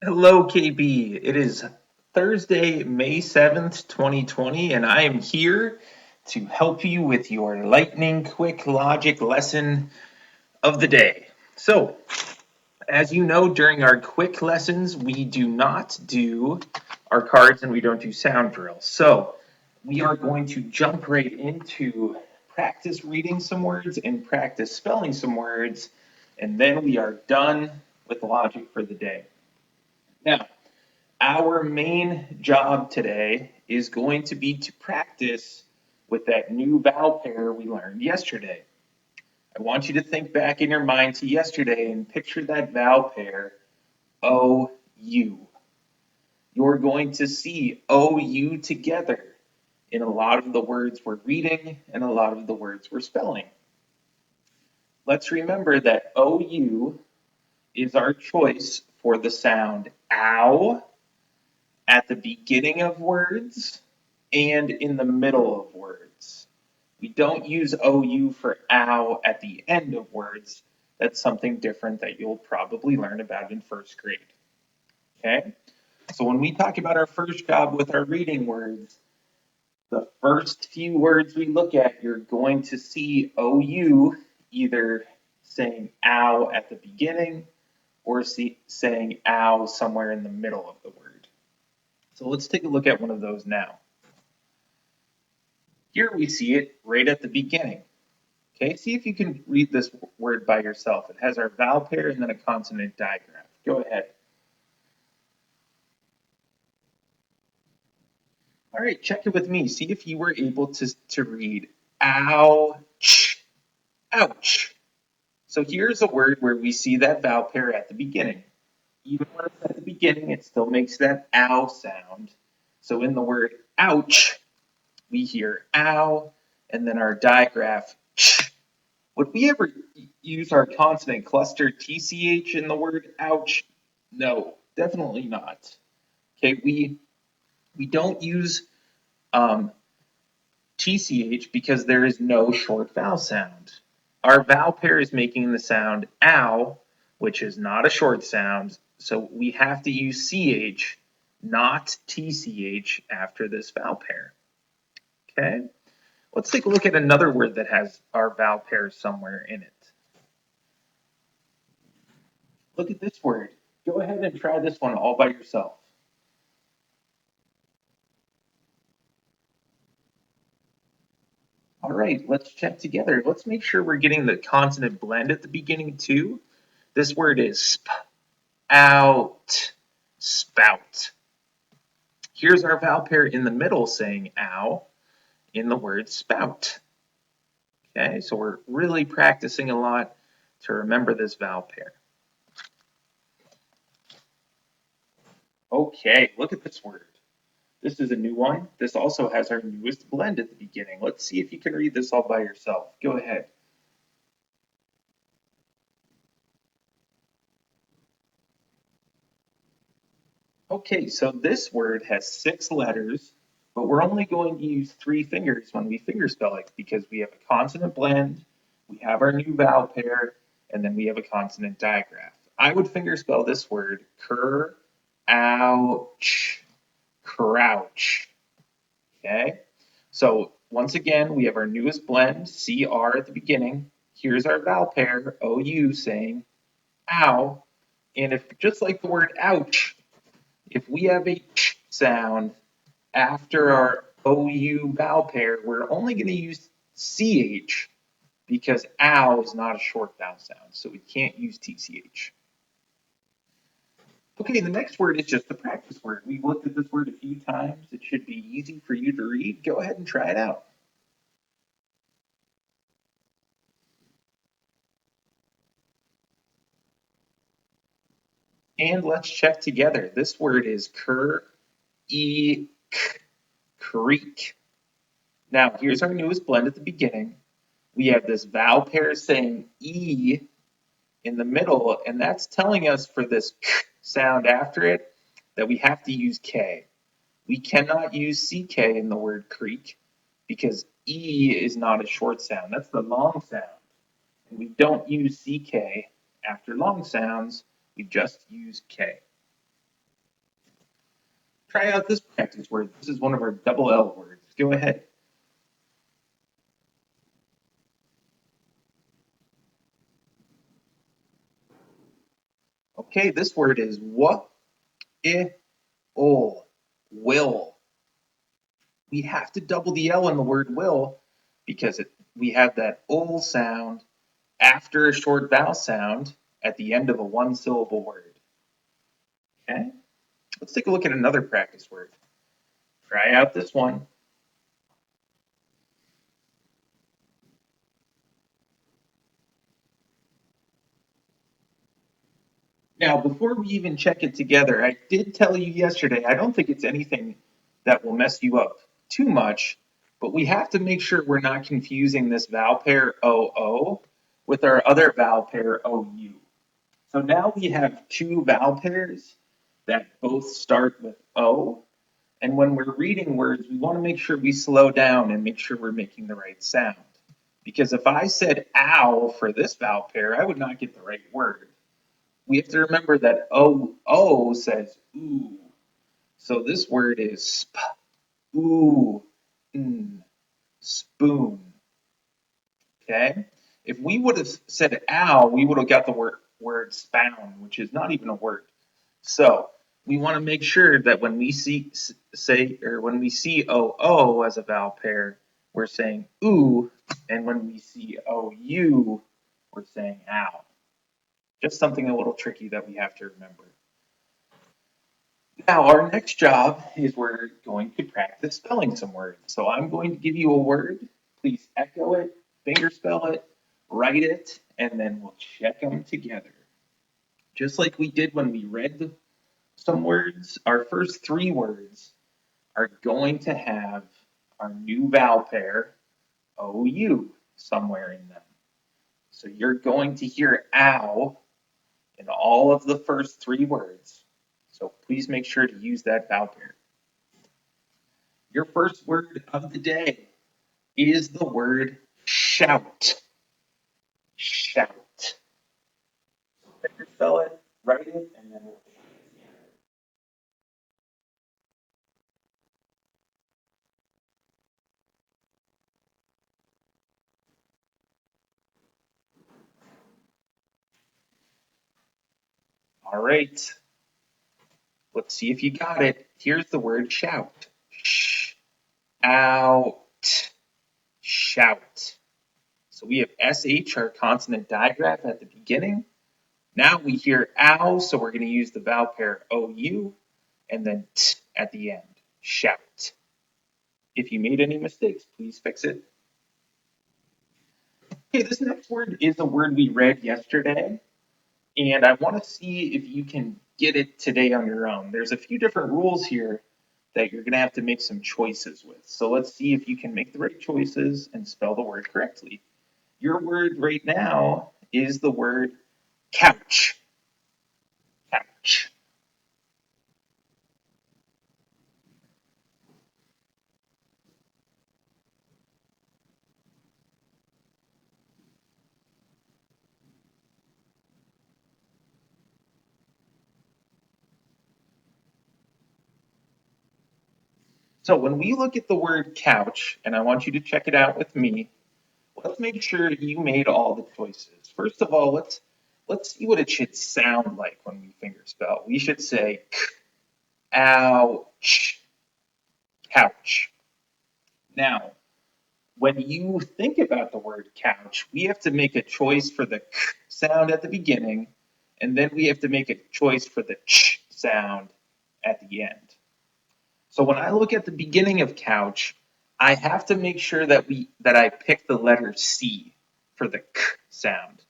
Hello, KB. It is Thursday, May 7th, 2020, and I am here to help you with your lightning quick logic lesson of the day. So, as you know, during our quick lessons, we do not do our cards and we don't do sound drills. So, we are going to jump right into practice reading some words and practice spelling some words, and then we are done with logic for the day. Now, our main job today is going to be to practice with that new vowel pair we learned yesterday. I want you to think back in your mind to yesterday and picture that vowel pair, OU. You're going to see OU together in a lot of the words we're reading and a lot of the words we're spelling. Let's remember that OU is our choice for the sound ow at the beginning of words and in the middle of words. We don't use OU for ow at the end of words. That's something different that you'll probably learn about in first grade. Okay? So when we talk about our first job with our reading words, the first few words we look at, you're going to see OU either saying ow at the beginning or saying ow somewhere in the middle of the word. So let's take a look at one of those now. Here we see it right at the beginning. Okay, see if you can read this word by yourself. It has our vowel pair and then a consonant digraph. Go ahead. All right, check it with me. See if you were able to read ouch, ouch. So here's a word where we see that vowel pair at the beginning. Even when it's at the beginning, it still makes that ow sound. So in the word ouch, we hear ow, and then our digraph ch. Would we ever use our consonant cluster TCH in the word ouch? No, definitely not. Okay, we don't use um, TCH because there is no short vowel sound. Our vowel pair is making the sound ow, which is not a short sound, so we have to use CH, not TCH, after this vowel pair. Okay, let's take a look at another word that has our vowel pair somewhere in it. Look at this word. Go ahead and try this one all by yourself. All right, let's check together. Let's make sure we're getting the consonant blend at the beginning too. This word is out, spout. Here's our vowel pair in the middle saying ow in the word spout. Okay, so we're really practicing a lot to remember this vowel pair. Okay, look at this word. This is a new one. This also has our newest blend at the beginning. Let's see if you can read this all by yourself. Go ahead. Okay, so this word has 6 letters, but we're only going to use 3 fingers when we fingerspell it because we have a consonant blend, we have our new vowel pair, and then we have a consonant digraph. I would fingerspell this word ouch, crouch. Okay, so once again, we have our newest blend, CR at the beginning. Here's our vowel pair, OU saying ow. And if just like the word ouch, if we have a ch sound after our OU vowel pair, we're only going to use CH because ow is not a short vowel sound, so we can't use TCH. Okay, the next word is just a practice word. We've looked at this word a few times. It should be easy for you to read. Go ahead and try it out. And let's check together. This word is creek. Now, here's our newest blend at the beginning. We have this vowel pair saying E in the middle, and that's telling us for this sound after it that we have to use K. We cannot use CK in the word creek because E is not a short sound. That's the long sound. And we don't use CK after long sounds. We just use K. Try out this practice word. This is one of our double L words. Go ahead. Okay, this word is ol, will. We have to double the L in the word will because we have that ol sound after a short vowel sound at the end of a one syllable word. Okay, let's take a look at another practice word. Try out this one. Now, before we even check it together, I did tell you yesterday, I don't think it's anything that will mess you up too much, but we have to make sure we're not confusing this vowel pair OO with our other vowel pair OU. So now we have two vowel pairs that both start with O. And when we're reading words, we want to make sure we slow down and make sure we're making the right sound. Because if I said ow for this vowel pair, I would not get the right word. We have to remember that O says ooh. So this word is ooh, spoon. Okay? If we would have said ow, we would have got the word spound, which is not even a word. So we want to make sure that when we when we see oo as a vowel pair, we're saying ooh, and when we see ou, we're saying ow. Just something a little tricky that we have to remember. Now, our next job is we're going to practice spelling some words. So I'm going to give you a word. Please echo it, finger spell it, write it, and then we'll check them together. Just like we did when we read some words, our first three words are going to have our new vowel pair, OU, somewhere in them. So you're going to hear ow in all of the first three words. So please make sure to use that vowel pair. Your first word of the day is the word shout. Shout. Spell it, write it, and then we'll. All right. Let's see if you got it. Here's the word shout. Sh, out, shout. So we have SH, our consonant digraph at the beginning. Now we hear ow, so we're going to use the vowel pair OU, and then t at the end. Shout. If you made any mistakes, please fix it. Okay, this next word is a word we read yesterday, and I want to see if you can get it today on your own. There's a few different rules here that you're going to have to make some choices with. So let's see if you can make the right choices and spell the word correctly. Your word right now is the word couch. Couch. So when we look at the word couch, and I want you to check it out with me, let's make sure you made all the choices. First of all, let's see what it should sound like when we finger spell. We should say ouch, couch. Now, when you think about the word couch, we have to make a choice for the k sound at the beginning, and then we have to make a choice for the ch sound at the end. So when I look at the beginning of couch, I have to make sure that I pick the letter C for the k sound.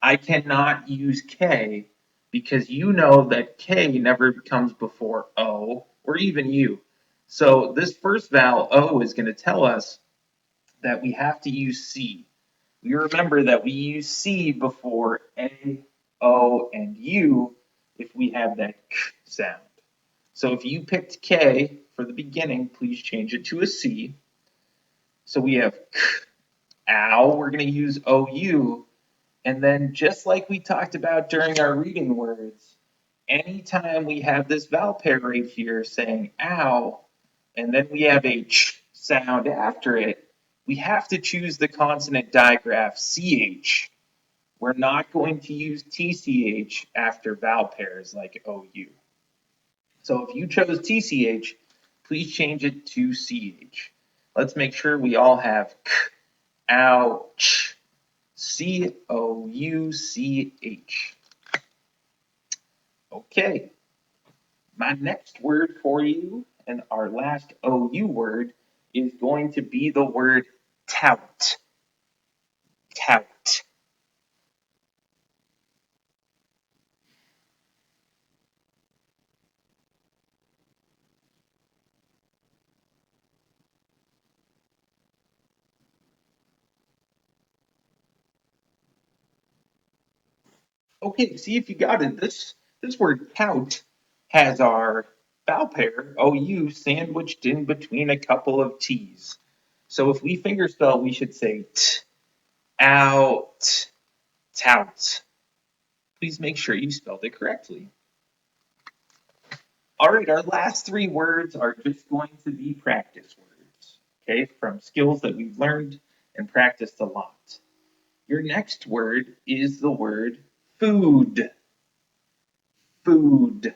I cannot use K because you know that K never comes before O or even U. So this first vowel O is going to tell us that we have to use C. We remember that we use C before A, O, and U if we have that K sound. So if you picked K for the beginning, please change it to a C. So we have K, ow, we're going to use OU. And then just like we talked about during our reading words, Anytime we have this vowel pair right here saying ow, and then we have a ch sound after it, we have to choose the consonant digraph ch. We're not going to use tch after vowel pairs like ou. So if you chose tch, please change it to ch. Let's make sure we all have k, ouch, couch. Okay, my next word for you and our last ou word is going to be the word tout. Tout. Okay, see if you got it. This word tout has our vowel pair ou sandwiched in between a couple of t's. So if we fingerspell, we should say t, out, tout. Please make sure you spelled it correctly. All right, our last three words are just going to be practice words, okay, from skills that we've learned and practiced a lot. Your next word is the word food. Food.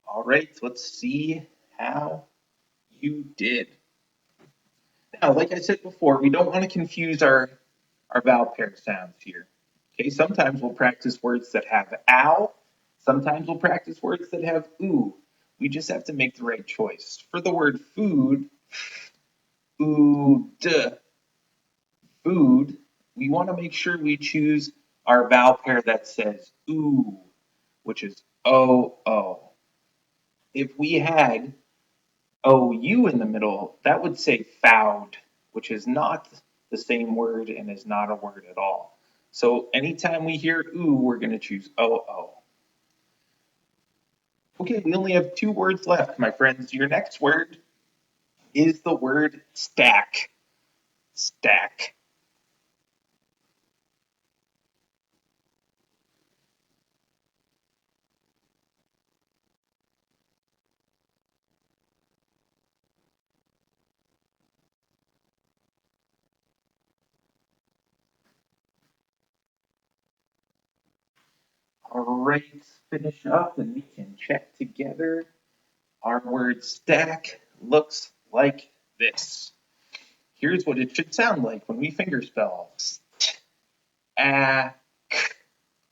All right, let's see how you did. Now, like I said before, we don't want to confuse our vowel pair sounds here. Okay, sometimes we'll practice words that have ow, sometimes we'll practice words that have ooh. We just have to make the right choice. For the word food, food, food, we want to make sure we choose our vowel pair that says ooh, which is o. If we had OU in the middle, that would say found, which is not the same word and is not a word at all. So anytime we hear ooh, we're going to choose OO. Okay, we only have two words left, my friends. Your next word is the word stack. Stack. All right, let's finish up and we can check together. Our word stack looks like this. Here's what it should sound like when we fingerspell. Stack.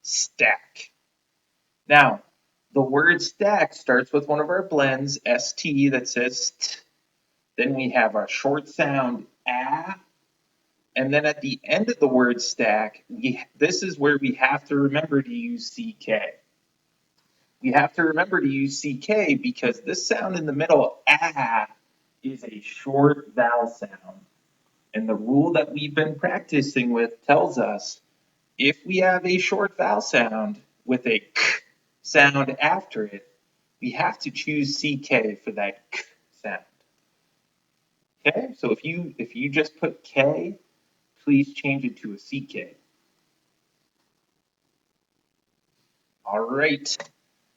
Stack. Now, the word stack starts with one of our blends, ST, that says st. Then we have our short sound, ah. And then at the end of the word stack, this is where we have to remember to use CK. We have to remember to use CK because this sound in the middle, ah, is a short vowel sound. And the rule that we've been practicing with tells us if we have a short vowel sound with a k sound after it, we have to choose CK for that k sound. Okay, so if you just put K, please change it to a CK. All right.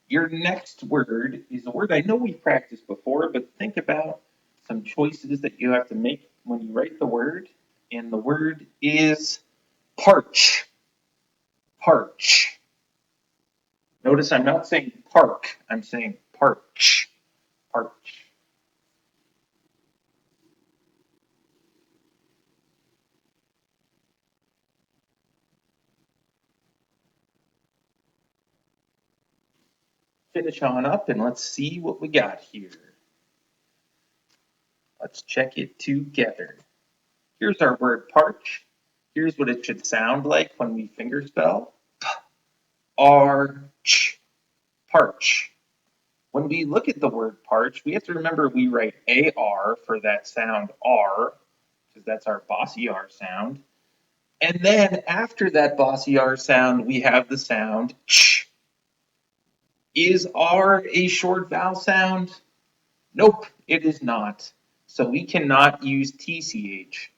Your next word is a word I know we've practiced before, but think about some choices that you have to make when you write the word. And the word is parch. Parch. Notice I'm not saying park, I'm saying parch. Parch. Finish on up and let's see what we got here. Let's check it together. Here's our word parch. Here's what it should sound like when we fingerspell. Arch. Parch. When we look at the word parch, we have to remember we write AR for that sound R, because that's our bossy R sound. And then after that bossy R sound, we have the sound ch. Is R a short vowel sound? Nope, it is not. So we cannot use TCH.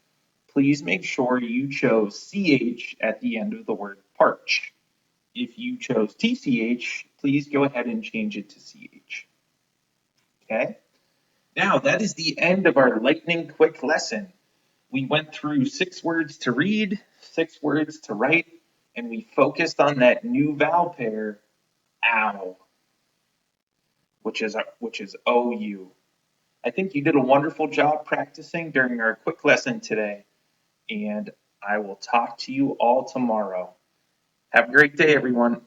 Please make sure you chose CH at the end of the word parch. If you chose TCH, please go ahead and change it to CH. Okay? Now, that is the end of our lightning quick lesson. We went through 6 words to read, 6 words to write, and we focused on that new vowel pair, ow, which is OU. I think you did a wonderful job practicing during our quick lesson today, and I will talk to you all tomorrow. Have a great day, everyone.